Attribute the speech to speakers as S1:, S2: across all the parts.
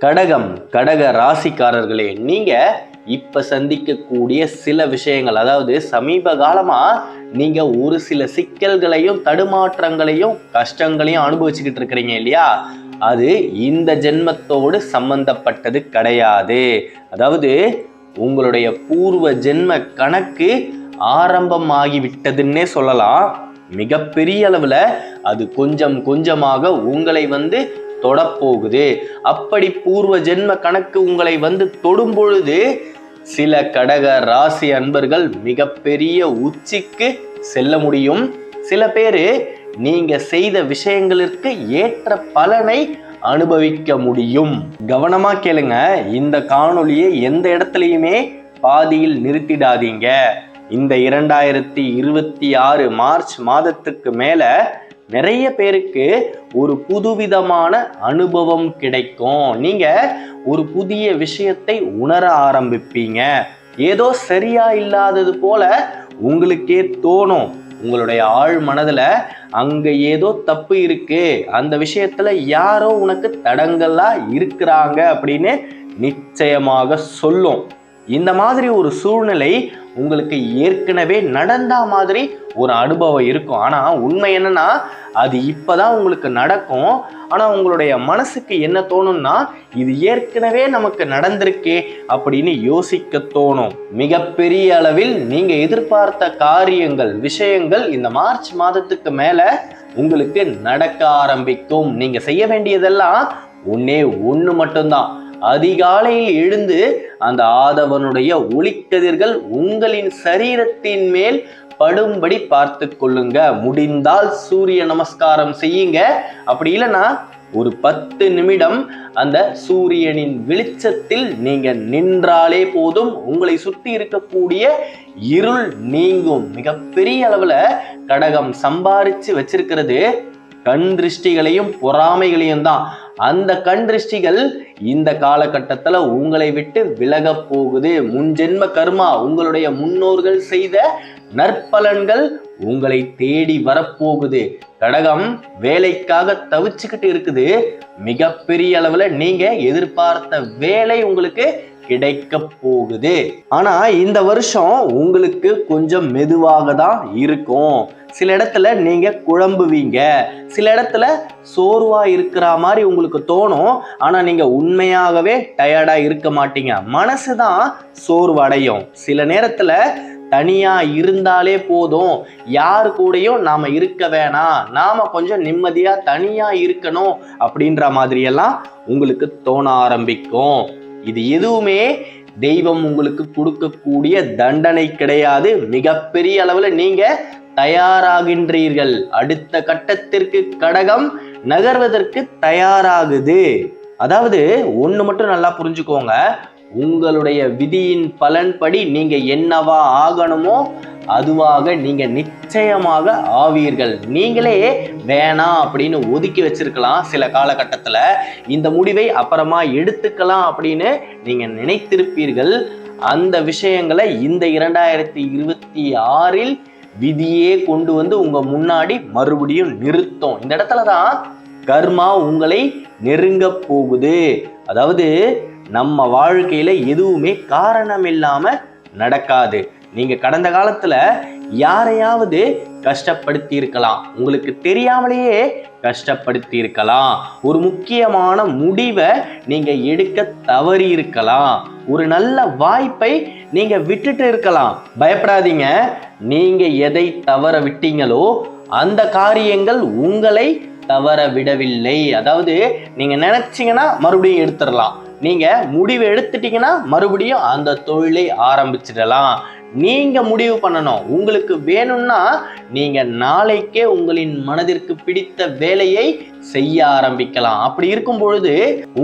S1: கடகம், கடக ராசிக்காரர்களே, நீங்க இப்ப சந்திக்கக்கூடிய சில விஷயங்கள், அதாவது சமீப காலமா நீங்க ஒரு சில சிக்கல்களையும் தடுமாற்றங்களையும் கஷ்டங்களையும் அனுபவிச்சுக்கிட்டு இருக்கிறீங்க இல்லையா? அது இந்த ஜென்மத்தோடு சம்பந்தப்பட்டது கிடையாது. அதாவது உங்களுடைய பூர்வ ஜென்ம கணக்கு ஆரம்பமாகிவிட்டதுன்னே சொல்லலாம். மிகப்பெரிய அளவுல அது கொஞ்சம் கொஞ்சமாக உங்களை தொடப்போகுது. அப்படி பூர்வ ஜென்ம கணக்கு உங்களை தொடும் பொழுது சில கடக ராசி அன்பர்கள் மிகப்பெரிய உச்சிக்கு செல்ல முடியும். சில பேரு நீங்க செய்த விஷயங்களுக்கு ஏற்ற பலனை அனுபவிக்க முடியும். கவனமா கேளுங்க. இந்த காணொளியை எந்த இடத்துலையுமே பாதியில் நிறுத்திடாதீங்க. இந்த 2026 மார்ச் மாதத்துக்கு மேல நிறைய பேருக்கு ஒரு புதுவிதமான அனுபவம் கிடைக்கும். நீங்க ஒரு புதிய விஷயத்தை உணர ஆரம்பிப்பீங்க. ஏதோ சரியா இல்லாதது போல உங்களுக்கே தோணும். உங்களுடைய ஆழ் மனதுல அங்க ஏதோ தப்பு இருக்கு, அந்த விஷயத்துல யாரோ உனக்கு தடங்கலா இருக்கிறாங்க அப்படின்னு நிச்சயமாக சொல்லும். இந்த மாதிரி ஒரு சூழ்நிலை உங்களுக்கு ஏற்கனவே நடந்த மாதிரி ஒரு அனுபவம் இருக்கும். ஆனா உண்மை என்னன்னா, அது இப்பதான் உங்களுக்கு நடக்கும். ஆனா உங்களுடைய மனசுக்கு என்ன தோணும்னா, இது ஏற்கனவே நமக்கு நடந்திருக்கே அப்படின்னு யோசிக்க தோணும். மிகப்பெரிய அளவில் நீங்க எதிர்பார்த்த காரியங்கள், விஷயங்கள் இந்த மார்ச் மாதத்துக்கு மேல உங்களுக்கு நடக்க ஆரம்பிக்கும். நீங்க செய்ய வேண்டியதெல்லாம் ஒண்ணு மட்டும்தான். அதிகாலையில் எழுந்து அந்த ஆதவனுடைய ஒளிக்கதிர்கள் உங்களின் சரீரத்தின் மேல் படும்படி பார்த்து கொள்ளுங்க. முடிந்தால் சூரிய நமஸ்காரம் செய்யுங்க. அப்படி இல்லைன்னா ஒரு 10 நிமிடம் அந்த சூரியனின் வெளிச்சத்தில் நீங்க நின்றாலே போதும். உங்களை சுற்றி இருக்கக்கூடிய இருள் நீங்கும். மிகப்பெரிய அளவுல கடகம் சம்பாரிச்சு வச்சிருக்கிறது கண் திருஷ்டிகளையும் பொறாமைகளையும் தான். அந்த கண் திருஷ்டிகள் இந்த காலகட்டத்துல உங்களை விட்டு விலக போகுது. முன்ஜென்ம கர்மா, உங்களுடைய முன்னோர்கள் செய்த நற்பலன்கள் உங்களை தேடி வரப்போகுது. கடகம் வேலைக்காக தவிச்சுக்கிட்டு இருக்குது. மிகப்பெரிய அளவுல நீங்க எதிர்பார்த்த வேலை உங்களுக்கு கிடைக்க போகுது. ஆனா இந்த வருஷம் உங்களுக்கு கொஞ்சம் மெதுவாக தான் இருக்கும். சில இடத்துல நீங்க குழம்புவீங்க, சில இடத்துல சோர்வா இருக்கிற மாதிரி உங்களுக்கு தோணும். ஆனா நீங்க உண்மையாகவே டயர்டா இருக்க மாட்டீங்க. மனசுதான் சோர்வடையும். சில நேரத்துல தனியா இருந்தாலே போதும், யாரு கூடயும் நாம இருக்க வேணாம், நாம கொஞ்சம் நிம்மதியா தனியா இருக்கணும் அப்படின்ற மாதிரி எல்லாம் உங்களுக்கு தோண ஆரம்பிக்கும். இது எதுவுமே தெய்வம் உங்களுக்கு கொடுக்கக்கூடிய தண்டனை கிடையாது. மிகப்பெரிய அளவுல நீங்க தயாராகின்றீர்கள். அடுத்த கட்டத்திற்கு கடகம் நகர்வதற்கு தயாராகுது. அதாவது ஒண்ணு மட்டும் நல்லா புரிஞ்சுக்கோங்க. உங்களுடைய விதியின் பலன்படி நீங்க என்னவா ஆகணுமோ அதுவாக நீங்க நிச்சயமாக ஆவீர்கள். நீங்களே வேணாம் அப்படின்னு ஒதுக்கி வச்சிருக்கலாம். சில காலகட்டத்துல இந்த முடிவை அப்புறமா எடுத்துக்கலாம் அப்படின்னு நீங்க நினைத்திருப்பீர்கள். அந்த விஷயங்களை இந்த 2026 விதியே கொண்டு உங்க முன்னாடி மறுபடியும் நிறுத்தும். இந்த இடத்துலதான் கர்மா உங்களை நெருங்க போகுது. அதாவது நம்ம வாழ்க்கையில எதுவுமே காரணம் இல்லாம நடக்காது. நீங்க கடந்த காலத்துல யாரையாவது கஷ்டப்படுத்தி இருக்கலாம், உங்களுக்கு தெரியாமலேயே கஷ்டப்படுத்தி இருக்கலாம். ஒரு முக்கியமான முடிவை நீங்க எடுக்க தவறி இருக்கலாம். ஒரு நல்ல வாய்ப்பை நீங்க விட்டுட்டு இருக்கலாம். பயப்படாதீங்க. நீங்க எதை தவற விட்டீங்களோ அந்த காரியங்கள் உங்களை தவற விடவில்லை. அதாவது நீங்க நினைச்சீங்கன்னா மறுபடியும் எடுத்துடலாம். நீங்க முடிவு எடுத்துட்டீங்கன்னா மறுபடியும் அந்த தொழிலை ஆரம்பிச்சிடலாம். நீங்க முடிவு பண்ணணும். உங்களுக்கு வேணும்னா நீங்க நாளைக்கே உங்களின் மனதிற்கு பிடித்த வேலையை செய்ய ஆரம்பிக்கலாம். அப்படி இருக்கும் பொழுது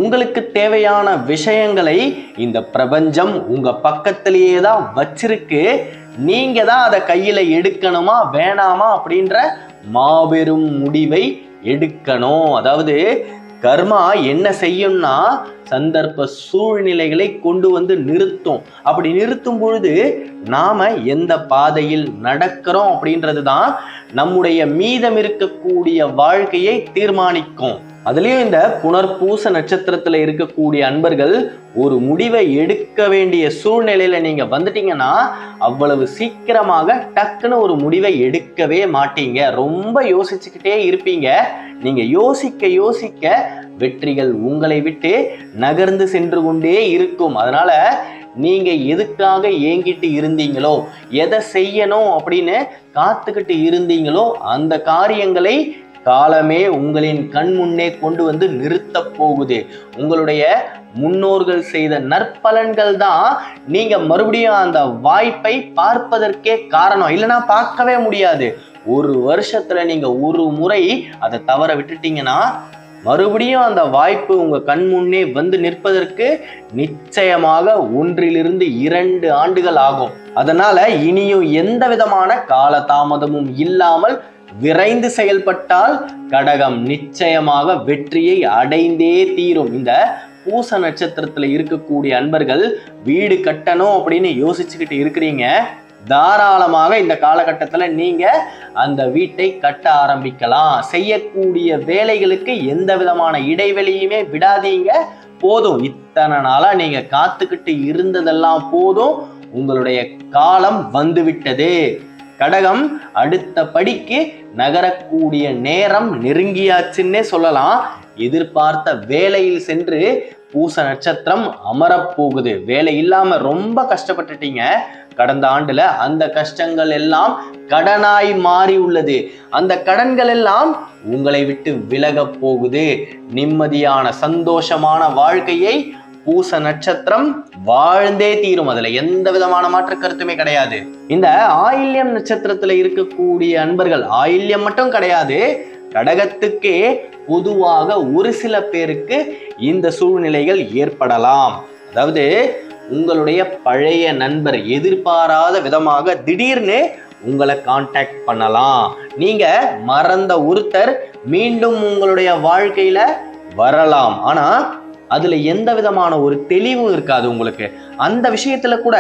S1: உங்களுக்கு தேவையான விஷயங்களை இந்த பிரபஞ்சம் உங்க பக்கத்திலேயே தான் வச்சிருக்கு. நீங்க தான் அதை கையில எடுக்கணுமா வேணாமா அப்படின்ற மாபெரும் முடிவை எடுக்கணும். அதாவது கர்மா என்ன செய்யும்னா, சந்தர்ப்ப சூழ்நிலைகளை கொண்டு வந்து நிறுத்தும். அப்படி நிறுத்தும் பொழுது நாம எந்த பாதையில் நடக்கிறோம் அப்படின்றது தான் நம்முடைய மீதம் இருக்கக்கூடிய வாழ்க்கையை தீர்மானிக்கும். அதுலயும் இந்த புனர்பூச நட்சத்திரத்துல இருக்கக்கூடிய அன்பர்கள் ஒரு முடிவை எடுக்க வேண்டிய சூழ்நிலையில நீங்க வந்துட்டீங்கன்னா அவ்வளவு சீக்கிரமாக டக்குன்னு ஒரு முடிவை எடுக்கவே மாட்டீங்க. ரொம்ப யோசிச்சுக்கிட்டே இருப்பீங்க. நீங்க யோசிக்க யோசிக்க வெற்றிகள் உங்களை விட்டு நகர்ந்து சென்று கொண்டே இருக்கும். அதனால நீங்க எதுக்காக ஏங்கிட்டு இருந்தீங்களோ, எதை செய்யணும் அப்படின்னு காத்துக்கிட்டு இருந்தீங்களோ அந்த காரியங்களை காலமே உங்களின் கண் முன்னே கொண்டு வந்து நிறுத்த போகுது. உங்களுடைய முன்னோர்கள் செய்த நற்பலன்கள் தான் நீங்க மறுபடியும் அந்த வாய்ப்பை பார்ப்பதற்கே காரணம். இல்லைன்னா பார்க்கவே முடியாது. ஒரு வருஷத்துல நீங்க ஒரு முறை அதை தவற விட்டுட்டீங்கன்னா மறுபடியும் அந்த வாய்ப்பு உங்க கண் முன்னே வந்து நிற்பதற்கு நிச்சயமாக 1-2 ஆண்டுகள் ஆகும். அதனால இனியும் எந்த விதமான காலதாமதமும் இல்லாமல் விரைந்து செயல்பட்டால் கடகம் நிச்சயமாக வெற்றியை அடைந்தே தீரும். இந்த பூச நட்சத்திரத்துல இருக்கக்கூடிய அன்பர்கள் வீடு கட்டணும் அப்படின்னு யோசிச்சுக்கிட்டு இருக்கிறீங்க. தாராளமாக இந்த காலகட்டத்துல நீங்க அந்த வீட்டை கட்ட ஆரம்பிக்கலாம். செய்யக்கூடிய வேலைகளுக்கு எந்த விதமான இடைவெளியுமே விடாதீங்க. போதும், இத்தனை நாளா நீங்க காத்துக்கிட்டு இருந்ததெல்லாம் போதும். உங்களுடைய காலம் வந்துவிட்டது. கடகம் அடுத்த படிக்கு நகரக்கூடிய நேரம் நெருங்கியாச்சுன்னே சொல்லலாம். எதிர்பார்த்த வேலையில் சென்று பூச நட்சத்திரம் அமரப்போகுது. வேலை இல்லாம ரொம்ப கஷ்டப்பட்டுட்டீங்க கடந்த ஆண்டுல. அந்த கஷ்டங்கள் எல்லாம் கடனாய் மாறி உள்ளது. அந்த கடன்கள் எல்லாம் உங்களை விட்டு விலக போகுது. நிம்மதியான சந்தோஷமான வாழ்க்கையை பூச நட்சத்திரம் வாழ்ந்தே தீரும். அதுல எந்த விதமான மாற்று கருத்துமே கிடையாது. இந்த ஆயில்யம் நட்சத்திரத்துல இருக்கக்கூடிய அன்பர்கள், ஆயில்யம் மட்டும் கிடையாது, கடகத்துக்கே பொதுவாக ஒரு சில பேருக்கு இந்த சூழ்நிலைகள் ஏற்படலாம். அதாவது உங்களுடைய பழைய நண்பர் எதிர்பாராத விதமாக திடீர்னு உங்களை கான்டாக்ட் பண்ணலாம். நீங்க மறந்த ஒருத்தர் மீண்டும் உங்களுடைய வாழ்க்கையில வரலாம். ஆனா அதுல எந்த விதமான ஒரு தெளிவும் இருக்காது உங்களுக்கு. அந்த விஷயத்துல கூட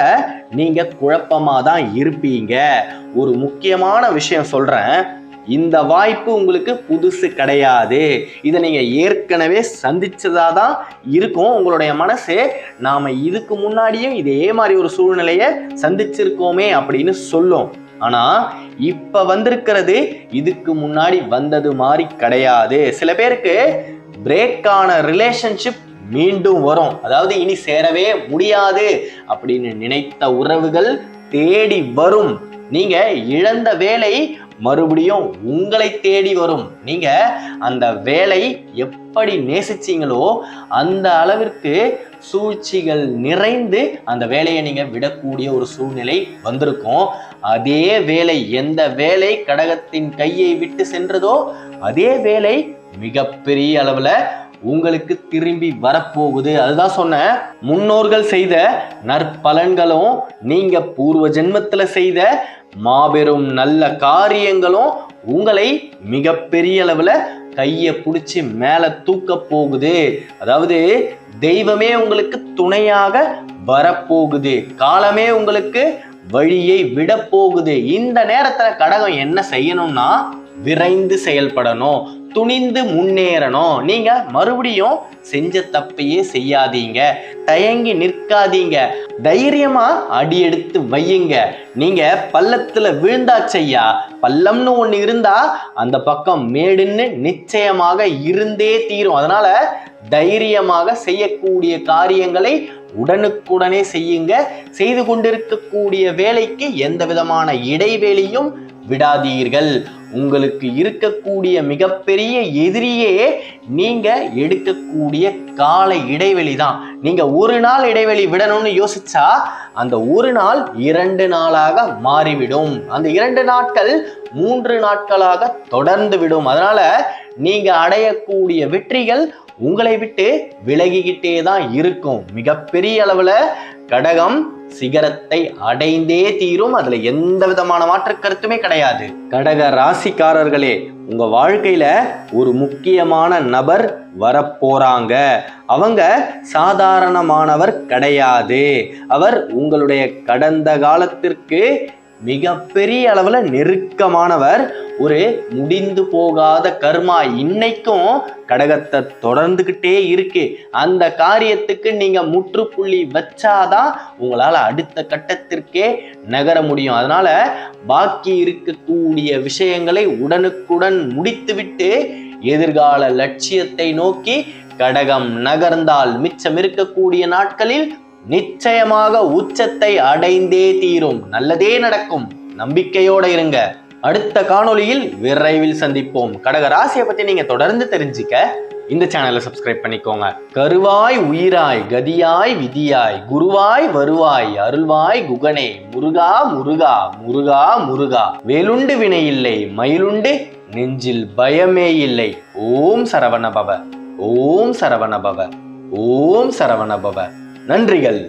S1: நீங்க குழப்பமா தான் இருப்பீங்க. ஒரு முக்கியமான விஷயம் சொல்றேன், இந்த வாய்ப்பு உங்களுக்கு புதுசு கிடையாது. இதை நீங்க ஏற்கனவே சந்திச்சதாதான் இருக்கும். உங்களுடைய மனசு நாம இதுக்கு முன்னாடியும் இதே மாதிரி ஒரு சூழ்நிலையை சந்திச்சிருக்கோமே அப்படின்னு சொல்லும். ஆனா இப்ப வந்திருக்கிறது இதுக்கு முன்னாடி வந்தது மாதிரி கிடையாது. சில பேருக்கு பிரேக்கான ரிலேஷன்ஷிப் மீண்டும் வரும். அதாவது இனி சேரவே முடியாது அப்படின்னு நினைத்த உறவுகள் தேடி வரும். நீங்க இழந்த வேலை மறுபடியும் உங்களை தேடி வரும். நீங்க அந்த வேலை எப்படி நேசிச்சீங்களோ அந்த அளவிற்கு சூழ்ச்சிகள் நிறைந்து அந்த வேலையை நீங்க விடக்கூடிய ஒரு சூழ்நிலை வந்திருக்கும். அதே வேலை, எந்த வேலை கடகத்தின் கையை விட்டு சென்றதோ அதே வேலை மிகப்பெரிய அளவுல உங்களுக்கு திரும்பி வரப்போகுது. அதுதான் சொன்னேன், முன்னோர்கள் செய்த நற்பலன்களும் நீங்க பூர்வ ஜென்மத்துல செய்த மாபெரும் நல்ல காரியங்களும் உங்களை மிகப்பெரிய அளவுல கையை பிடிச்சி மேல தூக்க போகுது. அதாவது தெய்வமே உங்களுக்கு துணையாக வரப்போகுது. காலமே உங்களுக்கு வழியை விட போகுது. இந்த நேரத்துல கடகம் என்ன செய்யணும்னா விரைந்து செயல்படணும், துணிந்து முன்னேறணும். நீங்க மறுபடியும் செஞ்ச தப்பையே செய்யாதீங்க, தயங்கி நிற்காதீங்க, தைரியமா அடி எடுத்து வையுங்க. நீங்க பள்ளத்துல விழுந்தாச்சையா, பள்ளம்னு ஒண்ணு இருந்தா அந்த பக்கம் மேடுன்னு நிச்சயமாக இருந்தே தீரும். அதனால தைரியமாக செய்யக்கூடிய காரியங்களை உடனுக்குடனே செய்யுங்க. செய்து கொண்டிருக்கக்கூடிய வேலைக்கு எந்த விதமான இடைவெளியும் விடாதீர்கள். உங்களுக்கு இருக்கக்கூடிய மிகப்பெரிய எதிரியே நீங்க எடுக்கக்கூடிய கால இடைவெளி தான். நீங்க ஒரு நாள் இடைவெளி விடணும்னு யோசிச்சா அந்த ஒரு நாள் 2 நாளாக மாறிவிடும். அந்த 2 நாட்கள் 3 நாட்களாக தொடர்ந்து விடும். அதனால நீங்க அடையக்கூடிய வெற்றிகள் உங்களை விட்டு விலகிக்கிட்டே தான் இருக்கும். மிகப்பெரிய அளவுல கடகம் சிகரத்தை அடைந்தே தீரும். அதுல எந்த விதமான மாற்று கருத்துமே கிடையாது. கடக ராசிக்காரர்களே, உங்க வாழ்க்கையில ஒரு முக்கியமான நபர் வரப்போறாங்க. அவங்க சாதாரணமானவர் கிடையாது. அவர் உங்களுடைய கடந்த காலத்திற்கு மிகப்பெரிய அளவுல நெருக்கமானவர். ஒரு முடிந்து போகாத கர்மா இன்னைக்கும் கடகத்தை தொடர்ந்துகிட்டே இருக்கு. அந்த காரியத்துக்கு நீங்க முற்றுப்புள்ளி வச்சாதான் உங்களால அடுத்த கட்டத்திற்கே நகர முடியும். அதனால பாக்கி இருக்கக்கூடிய விஷயங்களை உடனுக்குடன் முடித்துவிட்டு எதிர்கால லட்சியத்தை நோக்கி கடகம் நகர்ந்தால் மிச்சம் இருக்கக்கூடிய நாட்களில் நிச்சயமாக உச்சத்தை அடைந்தே தீரும். நல்லதே நடக்கும். நம்பிக்கையோட இருங்க. அடுத்த காணொளியில் விரைவில் சந்திப்போம். கடக ராசியை பத்தி நீங்க தொடர்ந்து தெரிஞ்சுக்க இந்த சேனலை சப்ஸ்கிரைப் பண்ணிக்கோங்க. கருவாய் உயிராய் கதியாய் விதியாய் குருவாய் வருவாய் அருள்வாய் குகனே முருகா முருகா முருகா முருகா வேலுண்டு வினை இல்லை மயிலுண்டு நெஞ்சில் பயமே இல்லை. ஓம் சரவண பவ, ஓம் சரவண பவ, ஓம் சரவண பவ. நன்றிகள்.